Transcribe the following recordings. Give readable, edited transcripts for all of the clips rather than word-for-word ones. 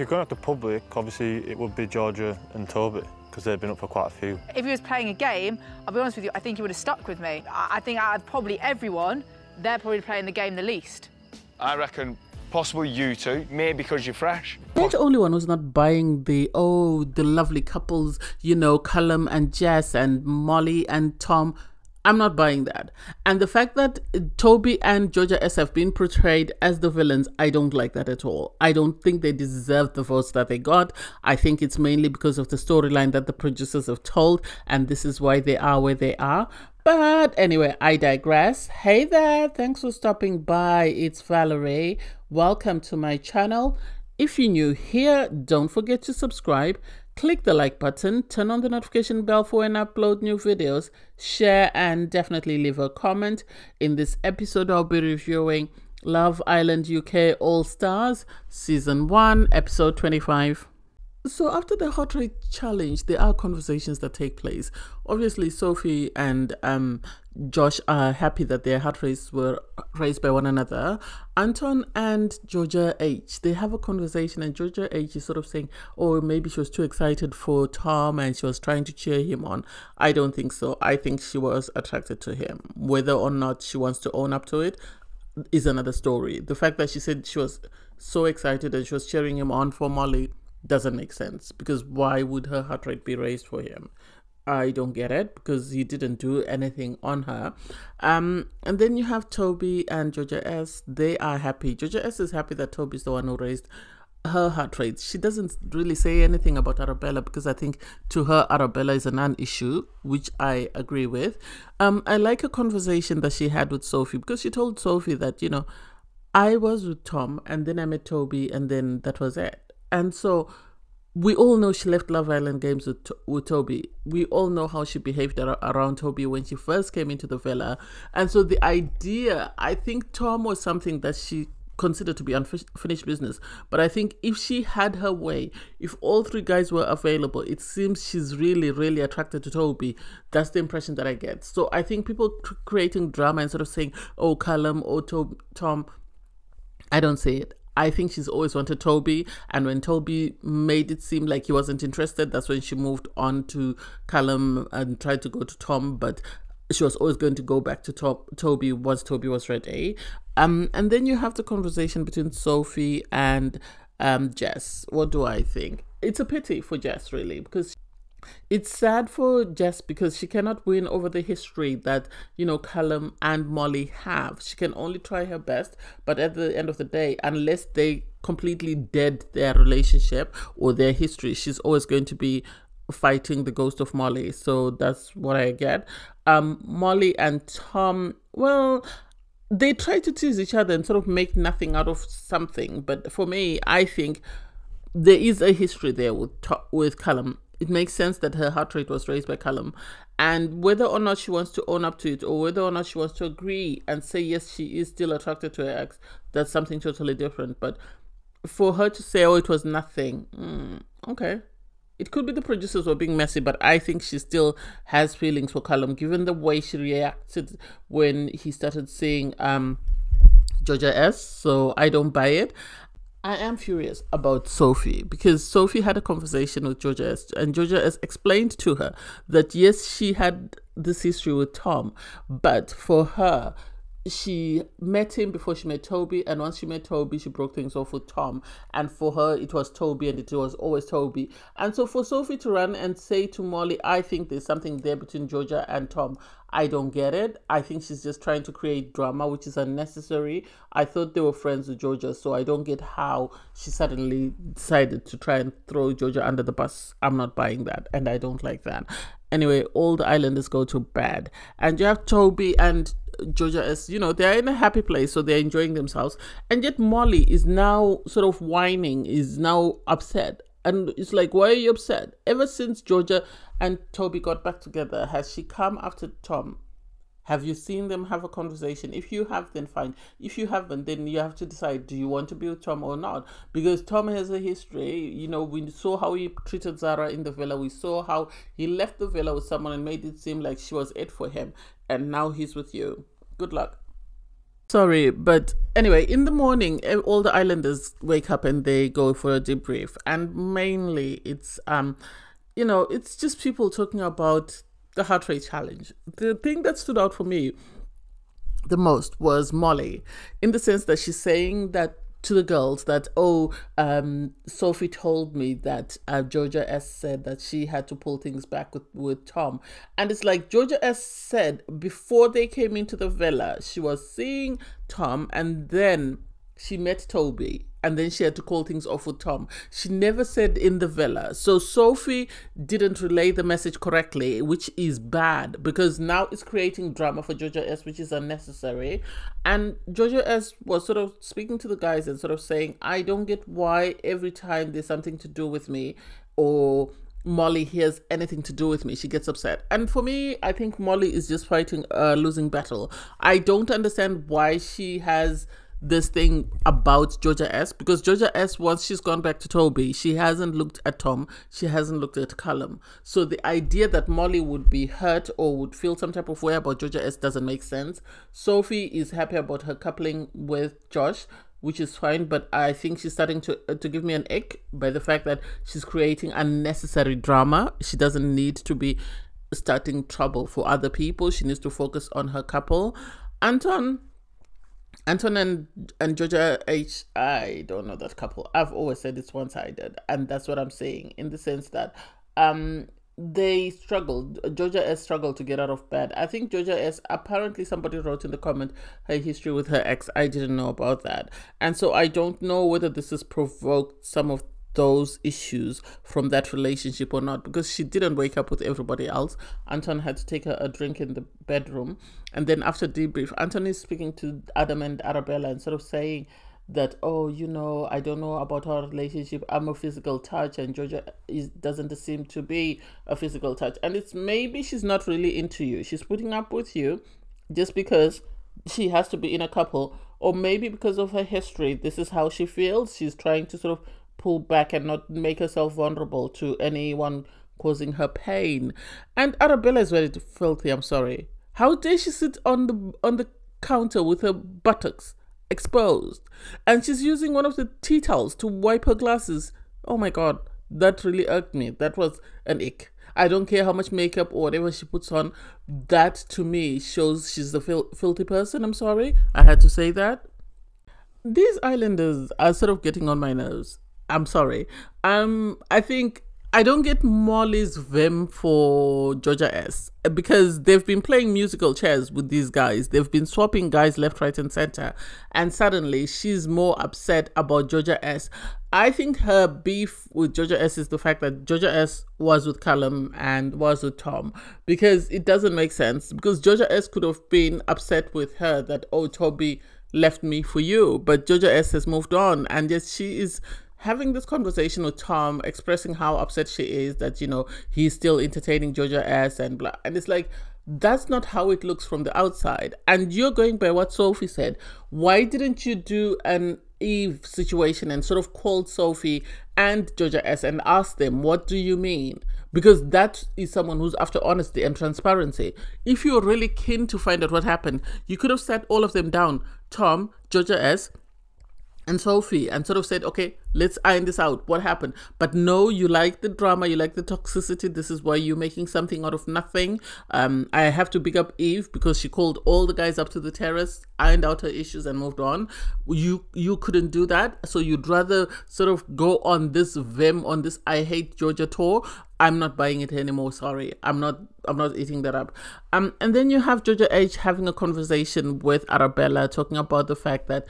you're going up to public, obviously it would be Georgia and Toby, because they've been up for quite a few. If he was playing a game, I'll be honest with you, I think he would have stuck with me. I think out of probably everyone, they're probably playing the game the least. I reckon possibly you two, maybe because you're fresh. I'm the only one who's not buying the lovely couples, you know, Callum and Jess and Molly and Tom. I'm not buying that. And the fact that Toby and Georgia S have been portrayed as the villains, I don't like that at all. I don't think they deserve the votes that they got. I think it's mainly because of the storyline that the producers have told, and this is why they are where they are. But anyway, I digress. Hey there, thanks for stopping by. It's Valerie. Welcome to my channel. If you're new here, don't forget to subscribe. Click the like button, turn on the notification bell for when I upload new videos, share, and definitely leave a comment. In this episode, I'll be reviewing Love Island UK All Stars, Season 1, Episode 25. So after the Hot Rate Challenge, there are conversations that take place. Obviously, Sophie and Josh are happy that their heart rates were raised by one another. Anton and Georgia H, they have a conversation, and Georgia H is sort of saying, oh, maybe she was too excited for Tom and she was trying to cheer him on. I don't think so. I think she was attracted to him. Whether or not she wants to own up to it is another story. The fact that she said she was so excited and she was cheering him on for Molly doesn't make sense, because why would her heart rate be raised for him? I don't get it, because he didn't do anything on her. And then you have Toby and Georgia S. They are happy. Georgia S is happy that Toby's the one who raised her heart rate. She doesn't really say anything about Arabella, because I think to her Arabella is a non-issue, which I agree with. I like a conversation that she had with Sophie, because she told Sophie that, you know, I was with Tom and then I met Toby and then that was it. And so we all know she left Love Island Games with Toby. We all know how she behaved around Toby when she first came into the villa. And so the idea, I think Tom was something that she considered to be unfinished business. But I think if she had her way, if all three guys were available, it seems she's really, really attracted to Toby. That's the impression that I get. So I think people creating drama and sort of saying, oh, Callum or Tom, I don't see it. I think she's always wanted Toby, and when Toby made it seem like he wasn't interested, that's when she moved on to Callum and tried to go to Tom, but she was always going to go back to Toby once Toby was ready. And then you have the conversation between Sophie and Jess. What do I think? It's a pity for Jess, really, because it's sad for Jess because she cannot win over the history that, you know, Callum and Molly have. She can only try her best, but at the end of the day, unless they completely dead their relationship or their history, she's always going to be fighting the ghost of Molly. So that's what I get. Molly and Tom, well, they try to tease each other and sort of make nothing out of something. But for me, I think there is a history there with Callum. It makes sense that her heart rate was raised by Callum, and whether or not she wants to own up to it, or whether or not she wants to agree and say yes, she is still attracted to her ex, that's something totally different. But for her to say, oh, it was nothing, okay. It could be the producers were being messy, but I think she still has feelings for Callum, given the way she reacted when he started seeing Georgia S. So I don't buy it. I am furious about Sophie, because Sophie had a conversation with Georgia S, and Georgia S explained to her that yes, she had this history with Tom, but for her, she met him before she met Toby, and once she met Toby, she broke things off with Tom, and for her, it was Toby, and it was always Toby. And so for Sophie to run and say to Molly, I think there's something there between Georgia and Tom, I don't get it. I think she's just trying to create drama, which is unnecessary. I thought they were friends with Georgia, so I don't get how she suddenly decided to try and throw Georgia under the bus. I'm not buying that, and I don't like that. Anyway, all the islanders go to bed, and you have Toby and Georgia as, you know, they're in a happy place, so they're enjoying themselves, and yet Molly is now sort of whining, is now upset. And it's like, why are you upset? Ever since Georgia and Toby got back together, has she come after Tom? Have you seen them have a conversation? If you have, then fine. If you haven't, then you have to decide, do you want to be with Tom or not? Because Tom has a history. You know, we saw how he treated Zara in the villa. We saw how he left the villa with someone and made it seem like she was it for him. And now he's with you. Good luck. Sorry, but anyway, in the morning, all the islanders wake up and they go for a debrief, and mainly it's just people talking about the heart rate challenge. The thing that stood out for me the most was Molly, in the sense that she's saying that to the girls that, Sophie told me that Georgia S said that she had to pull things back with Tom. And it's like Georgia S said before they came into the villa, she was seeing Tom, and then she met Toby, and then she had to call things off with Tom. She never said in the villa. So Sophie didn't relay the message correctly, which is bad, because now it's creating drama for Georgia S, which is unnecessary. And Georgia S was sort of speaking to the guys and sort of saying, I don't get why every time there's something to do with me or Molly hears anything to do with me, she gets upset. And for me, I think Molly is just fighting a losing battle. I don't understand why she has this thing about Georgia S, because Georgia S, once she's gone back to Toby, she hasn't looked at Tom, she hasn't looked at Callum. So the idea that Molly would be hurt or would feel some type of way about Georgia S doesn't make sense. Sophie is happy about her coupling with Josh, which is fine, but I think she's starting to give me an ick by the fact that she's creating unnecessary drama. She doesn't need to be starting trouble for other people. She needs to focus on her couple. Anton and Georgia H, I don't know that couple. I've always said it's one-sided, and that's what I'm saying, in the sense that they struggled. Georgia S struggled to get out of bed. I think Georgia S, apparently somebody wrote in the comment her history with her ex. I didn't know about that. And so I don't know whether this has provoked some of those issues from that relationship or not, because she didn't wake up with everybody else. Anton had to take her a drink in the bedroom, and then after debrief, Anton is speaking to Adam and Arabella and sort of saying that, I don't know about our relationship, I'm a physical touch, and Georgia doesn't seem to be a physical touch. And it's maybe she's not really into you, she's putting up with you just because she has to be in a couple, or maybe because of her history, this is how she feels. She's trying to sort of pull back and not make herself vulnerable to anyone causing her pain. And Arabella is very filthy, I'm sorry. How dare she sit on the counter with her buttocks exposed, and she's using one of the tea towels to wipe her glasses. Oh my god, that really irked me. That was an ick. I don't care how much makeup or whatever she puts on, that to me shows she's a filthy person. I'm sorry, I had to say that. These islanders are sort of getting on my nerves. I'm sorry. I think I don't get Molly's vim for Georgia S, because they've been playing musical chairs with these guys. They've been swapping guys left, right, and center. And suddenly she's more upset about Georgia S. I think her beef with Georgia S is the fact that Georgia S was with Callum and was with Tom, because it doesn't make sense. Because Georgia S could have been upset with her that, Toby left me for you. But Georgia S has moved on, and yes, she is having this conversation with Tom, expressing how upset she is that, he's still entertaining Georgia S and blah. And it's like, that's not how it looks from the outside. And you're going by what Sophie said. Why didn't you do an Eve situation and sort of called Sophie and Georgia S and asked them, what do you mean? Because that is someone who's after honesty and transparency. If you're really keen to find out what happened, you could have sat all of them down, Tom, Georgia S, and Sophie, and sort of said, okay, let's iron this out. What happened? But no, you like the drama, you like the toxicity. This is why you're making something out of nothing. I have to big up Eve, because she called all the guys up to the terrace, ironed out her issues, and moved on. You couldn't do that, so you'd rather sort of go on this vim, on this I hate Georgia tour. I'm not buying it anymore. Sorry, I'm not eating that up. And then you have Georgia H having a conversation with Arabella, talking about the fact that,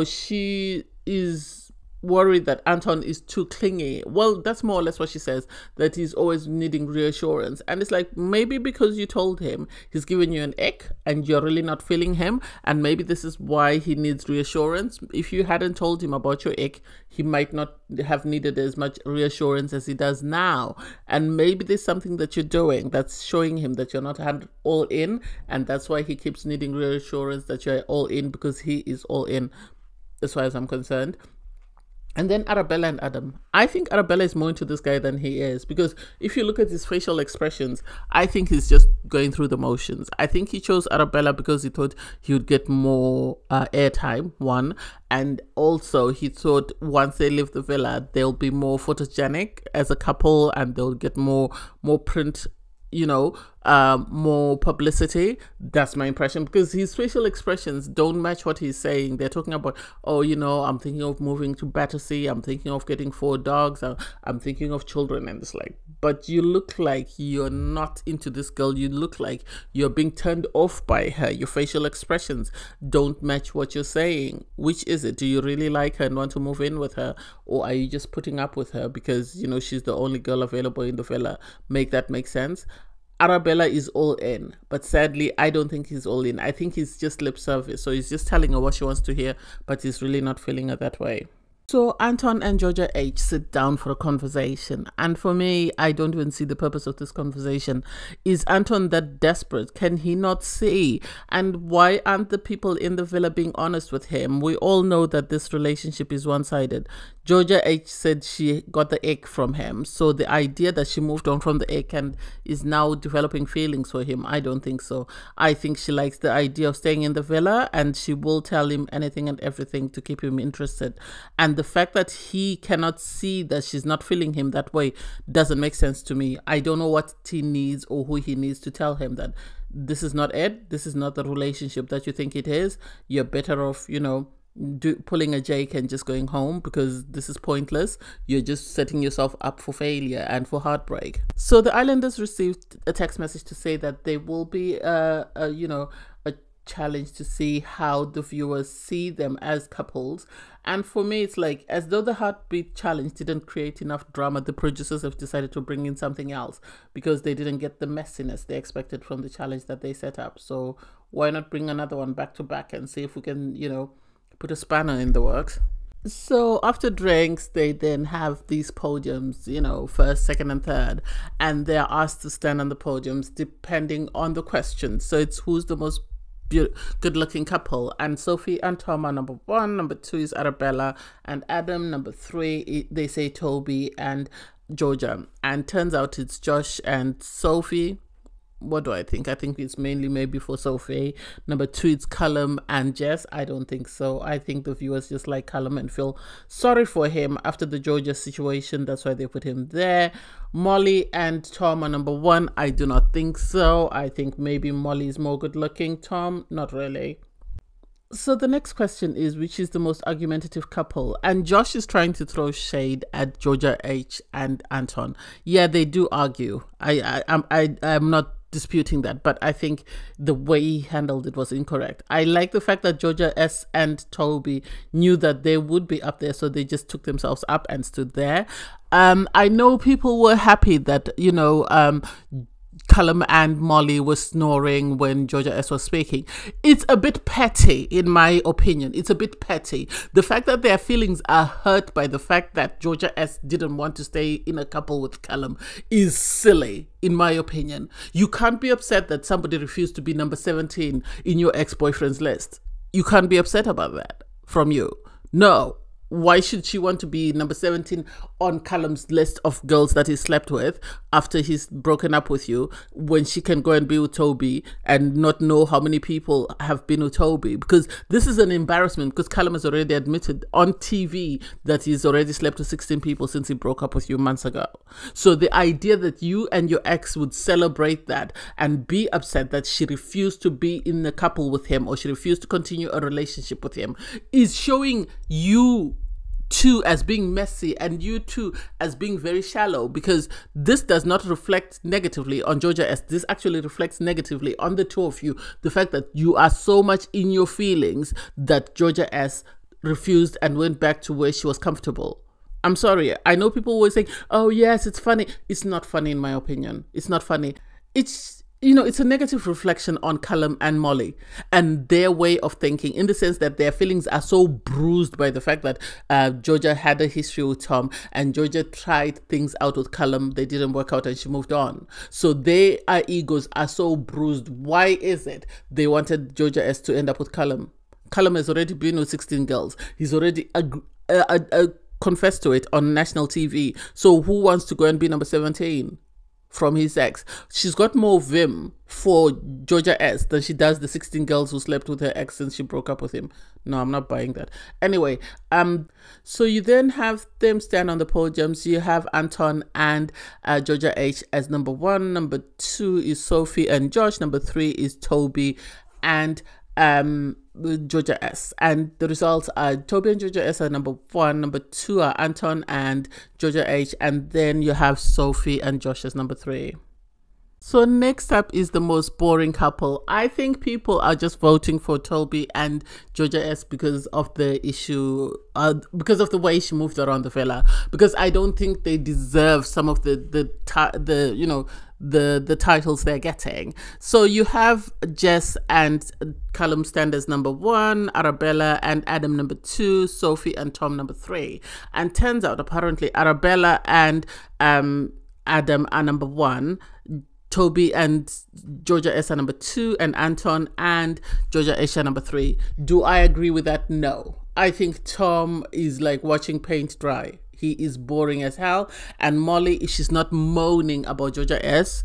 she is worried that Anton is too clingy. Well, that's more or less what she says, that he's always needing reassurance. And it's like, maybe because you told him, he's given you an ick and you're really not feeling him, and maybe this is why he needs reassurance. If you hadn't told him about your ick, he might not have needed as much reassurance as he does now. And maybe there's something that you're doing that's showing him that you're not all in, and that's why he keeps needing reassurance that you're all in, because he is all in, as far as I'm concerned. And then Arabella and Adam. I think Arabella is more into this guy than he is, because if you look at his facial expressions, I think he's just going through the motions. I think he chose Arabella because he thought he would get more airtime, one. And also he thought once they leave the villa, they'll be more photogenic as a couple and they'll get more print, more publicity. That's my impression, because his facial expressions don't match what he's saying. They're talking about, oh, I'm thinking of moving to Battersea, I'm thinking of getting 4 dogs, I'm thinking of children, and it's like, but you look like you're not into this girl. You look like you're being turned off by her. Your facial expressions don't match what you're saying. Which is it? Do you really like her and want to move in with her, or are you just putting up with her because she's the only girl available in the villa? Make that make sense. Arabella is all in, but sadly, I don't think he's all in. I think he's just lip service. So he's just telling her what she wants to hear, but he's really not feeling her that way. So Anton and Georgia H sit down for a conversation. And for me, I don't even see the purpose of this conversation. Is Anton that desperate? Can he not see? And why aren't the people in the villa being honest with him? We all know that this relationship is one-sided. Georgia H said she got the ick from him. So the idea that she moved on from the ick and is now developing feelings for him, I don't think so. I think she likes the idea of staying in the villa and she will tell him anything and everything to keep him interested. And the fact that he cannot see that she's not feeling him that way doesn't make sense to me. I don't know what he needs or who he needs to tell him that this is not it. This is not the relationship that you think it is. You're better off, pulling a Jake and just going home, because this is pointless. You're just setting yourself up for failure and for heartbreak. So the Islanders received a text message to say that there will be a challenge to see how the viewers see them as couples. And for me, it's like, as though the heartbeat challenge didn't create enough drama, the producers have decided to bring in something else because they didn't get the messiness they expected from the challenge that they set up. So why not bring another one back to back and see if we can, put a spanner in the works. So after drinks, they then have these podiums, first, second, and third, and they're asked to stand on the podiums depending on the question. So it's who's the most good-looking couple, and Sophie and Tom are number 1, number 2 is Arabella and Adam, number 3 they say Toby and Georgia, and turns out it's Josh and Sophie. What do I think? I think it's mainly maybe for Sophie. Number 2, it's Callum and Jess. I don't think so. I think the viewers just like Callum and feel sorry for him after the Georgia situation. That's why they put him there. Molly and Tom are number 1. I do not think so. I think maybe Molly is more good looking. Tom, not really. So the next question is, which is the most argumentative couple? And Josh is trying to throw shade at Georgia H and Anton. Yeah, they do argue. I'm not disputing that, but I think the way he handled it was incorrect. I like the fact that Georgia S and Toby knew that they would be up there, so they just took themselves up and stood there. I know people were happy that, Callum and Molly were snoring when Georgia S was speaking. It's a bit petty, in my opinion. It's a bit petty. The fact that their feelings are hurt by the fact that Georgia S didn't want to stay in a couple with Callum is silly, in my opinion. You can't be upset that somebody refused to be number 17 in your ex-boyfriend's list. You can't be upset about that from you. No. Why should she want to be number 17 on Callum's list of girls that he slept with after he's broken up with you, when she can go and be with Toby and not know how many people have been with Toby? Because this is an embarrassment, because Callum has already admitted on TV that he's already slept with 16 people since he broke up with you months ago. So the idea that you and your ex would celebrate that and be upset that she refused to be in a couple with him, or she refused to continue a relationship with him, is showing you two as being messy and you two as being very shallow, because this does not reflect negatively on Georgia S. This actually reflects negatively on the two of you. The fact that you are so much in your feelings that Georgia S refused and went back to where she was comfortable. I'm sorry. I know people were saying, oh yes, it's funny. It's not funny in my opinion. It's not funny. It's a negative reflection on Callum and Molly and their way of thinking, in the sense that their feelings are so bruised by the fact that Georgia had a history with Tom and Georgia tried things out with Callum. They didn't work out and she moved on. So their egos are so bruised. Why is it they wanted Georgia S to end up with Callum? Callum has already been with 16 girls. He's already confessed to it on national TV. So who wants to go and be number 17 from his ex? She's got more vim for Georgia S than she does the 16 girls who slept with her ex since she broke up with him. No, I'm not buying that. Anyway, so you then have them stand on the podiums. You have Anton and Georgia H as number 1. Number 2 is Sophie and Josh. Number 3 is Toby and Georgia S. And the results are Toby and Georgia S are number 1. Number 2 are Anton and Georgia H. And then you have Sophie and Josh as number 3. So next up is the most boring couple. I think people are just voting for Toby and Georgia S because of the issue, because of the way she moved around the villa. Because I don't think they deserve some of the titles they're getting. So you have Jess and Callum stand as number 1, Arabella and Adam number 2, Sophie and Tom number 3. And turns out apparently Arabella and Adam are number 1. Toby and Georgia S are number 2, and Anton and Georgia H are number 3. Do I agree with that? No. I think Tom is like watching paint dry. He is boring as hell. And Molly, she's not moaning about Georgia S.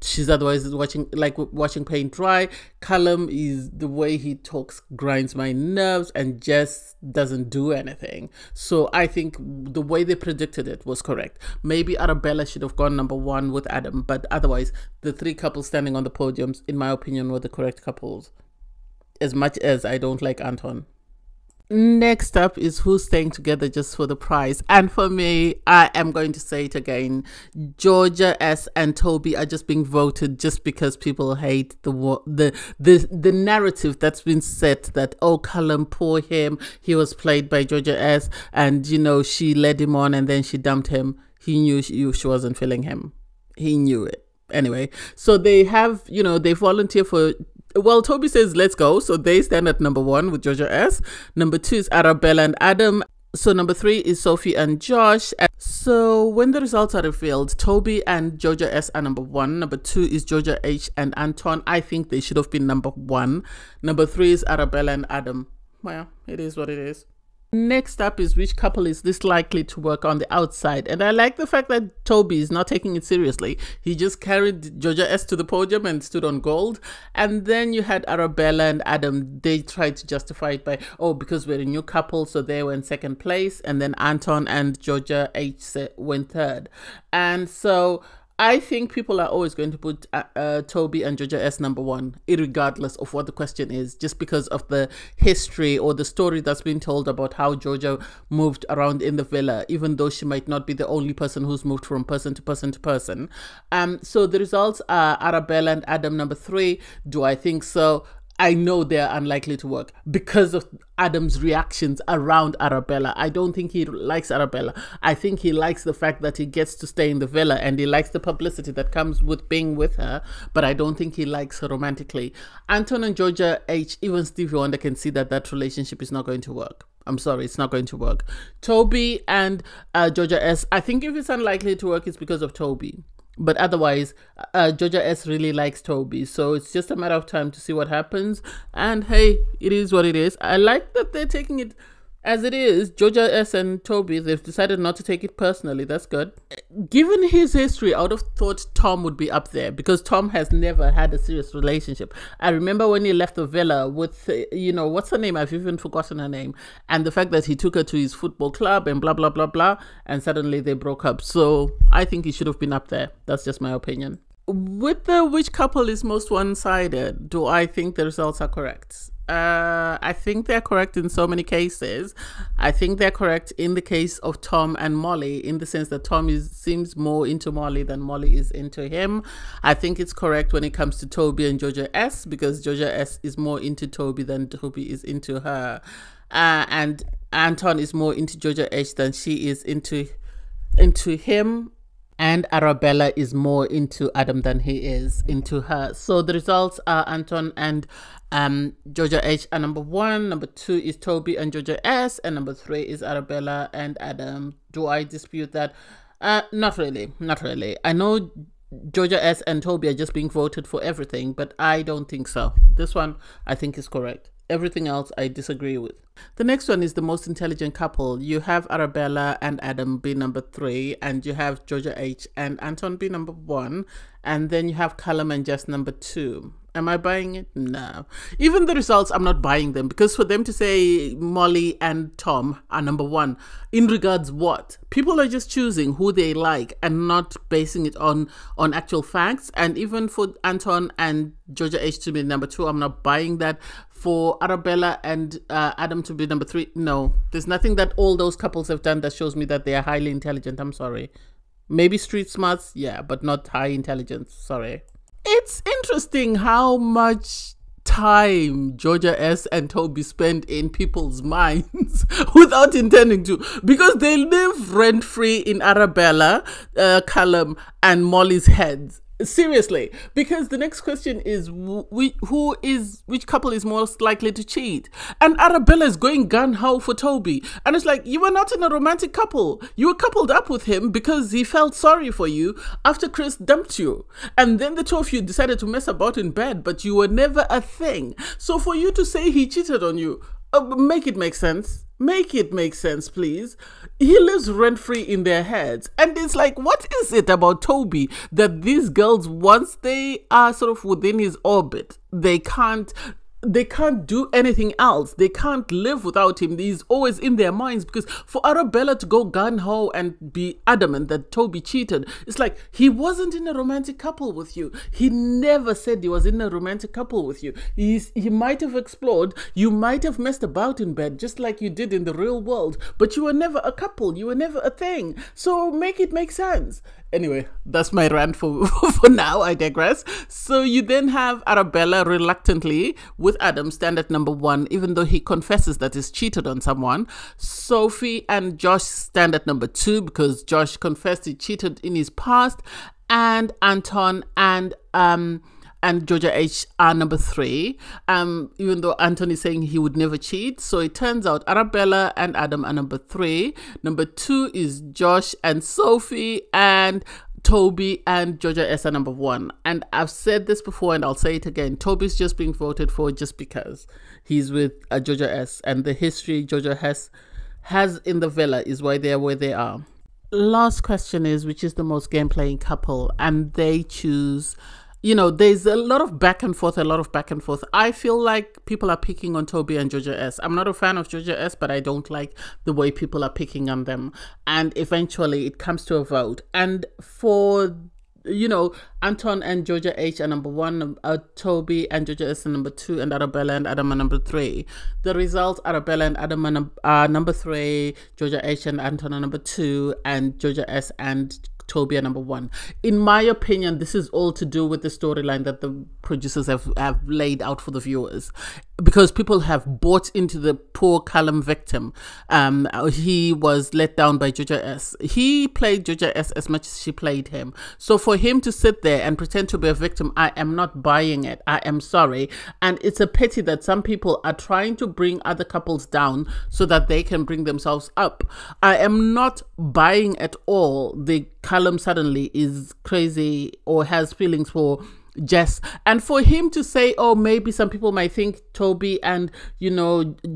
She's otherwise watching paint dry. Callum is, the way he talks grinds my nerves, and Jess doesn't do anything. So I think the way they predicted it was correct. Maybe Arabella should have gone number 1 with Adam, but otherwise the 3 couples standing on the podiums, in my opinion, were the correct couples. As much as I don't like Anton. Next up is who's staying together just for the prize. And for me, I am going to say it again. Georgia S and Toby are just being voted just because people hate the narrative that's been set that, oh, Callum, poor him, he was played by Georgia S, and she led him on and then she dumped him. He knew she wasn't feeling him. He knew it. Anyway, so they have, they volunteer for. Well, Toby says, let's go. So they stand at number 1 with Georgia S. Number 2 is Arabella and Adam. So number 3 is Sophie and Josh. So when the results are revealed, Toby and Georgia S are number 1. Number 2 is Georgia H and Anton. I think they should have been number 1. Number 3 is Arabella and Adam. Well, it is what it is. Next up is which couple is this likely to work on the outside. And I like the fact that Toby is not taking it seriously. He just carried Georgia S to the podium and stood on gold. And then you had Arabella and Adam. They tried to justify it by, because we're a new couple, so they were in 2nd place. And then Anton and Georgia H went 3rd. And so I think people are always going to put Toby and Georgia S number 1, irregardless of what the question is, just because of the history or the story that's been told about how Georgia moved around in the villa, even though she might not be the only person who's moved from person to person to person. So the results are Arabella and Adam number 3. Do I think so? I know they're unlikely to work because of Adam's reactions around Arabella. I don't think he likes Arabella. I think he likes the fact that he gets to stay in the villa and he likes the publicity that comes with being with her, but I don't think he likes her romantically. Anton and Georgia H, even Stevie Wonder can see that relationship is not going to work. I'm sorry, it's not going to work. Toby and Georgia S, I think if it's unlikely to work, it's because of Toby. But otherwise, Georgia S really likes Toby. So it's just a matter of time to see what happens. And hey, it is what it is. I like that they're taking it as it is. Georgia S and Toby, they've decided not to take it personally. That's good. Given his history, I would have thought Tom would be up there because Tom has never had a serious relationship. I remember when he left the villa with, what's her name? I've even forgotten her name. And the fact that he took her to his football club and blah, blah, blah, blah. And suddenly they broke up. So I think he should have been up there. That's just my opinion. With the which couple is most one-sided, do I think the results are correct? I think they're correct in so many cases. I think they're correct in the case of Tom and Molly, in the sense that Tom seems more into Molly than Molly is into him. I think it's correct when it comes to Toby and Georgia S, because Georgia S is more into Toby than Toby is into her. And Anton is more into Georgia H than she is into him. And Arabella is more into Adam than he is into her. So the results are Anton and Georgia H are number 1. Number 2 is Toby and Georgia S. And number 3 is Arabella and Adam. Do I dispute that? Not really. Not really. I know Georgia S and Toby are just being voted for everything, but I don't think so. This one I think is correct. Everything else I disagree with. The next one is the most intelligent couple. You have Arabella and Adam be number 3, and you have Georgia H and Anton be number 1, and then you have Callum and Jess number 2. Am I buying it? No. Even the results, I'm not buying them, because for them to say Molly and Tom are number 1, in regards what? People are just choosing who they like and not basing it on actual facts. And even for Anton and Georgia H to be number 2, I'm not buying that. For Arabella and Adam to be number 3, no. There's nothing that all those couples have done that shows me that they are highly intelligent. I'm sorry. Maybe street smarts, yeah, but not high intelligence. Sorry. It's interesting how much time Georgia S and Toby spend in people's minds without intending to, because they live rent-free in Arabella, Callum and Molly's heads. Seriously, because the next question is which couple is most likely to cheat? And Arabella is going gun-ho for Toby, and it's like, you were not in a romantic couple. You were coupled up with him because he felt sorry for you after Chris dumped you, and then the two of you decided to mess about in bed, but you were never a thing. So for you to say he cheated on you, make it make sense. Make it make sense, please. He lives rent-free in their heads. And it's like, what is it about Toby that these girls, once they are sort of within his orbit, they can't do anything else. They can't live without him. He's always in their minds, because for Arabella to go gun-ho and be adamant that Toby cheated, it's like, he wasn't in a romantic couple with you. He never said he was in a romantic couple with you. He might have explored. You might have messed about in bed just like you did in the real world, but you were never a couple. You were never a thing. So make it make sense. Anyway, that's my rant for now. I digress. So you then have Arabella reluctantly with Adam stand at number 1, even though he confesses that he's cheated on someone. Sophie and Josh stand at number 2 because Josh confessed he cheated in his past. And Anton and Georgia H are number 3, even though Anton is saying he would never cheat. So it turns out Arabella and Adam are number 3. Number 2 is Josh and Sophie, and Toby and Georgia S are number 1. And I've said this before and I'll say it again. Toby's just being voted for just because he's with Georgia S, and the history Georgia has in the villa is why they're where they are. Last question is, which is the most game playing couple? And they choose... there's a lot of back and forth, I feel like people are picking on Toby and Georgia S. I'm not a fan of Georgia S, but I don't like the way people are picking on them. And eventually it comes to a vote. And for, Anton and Georgia H are number 1, Toby and Georgia S are number 2, and Arabella and Adam are number 3. The result, Arabella and Adam are number 3, Georgia H and Anton are number 2, and Georgia S and Toby are number 1. In my opinion, this is all to do with the storyline that the producers have laid out for the viewers, because people have bought into the poor Callum victim. He was let down by Georgia S. He played Georgia S as much as she played him. So for him to sit there and pretend to be a victim, I am not buying it. I am sorry. And it's a pity that some people are trying to bring other couples down so that they can bring themselves up. I am not buying at all the Callum suddenly is crazy or has feelings for Jess. And for him to say, oh, maybe some people might think Toby and,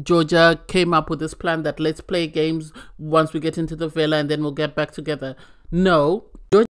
Georgia came up with this plan that let's play games once we get into the villa and then we'll get back together. No,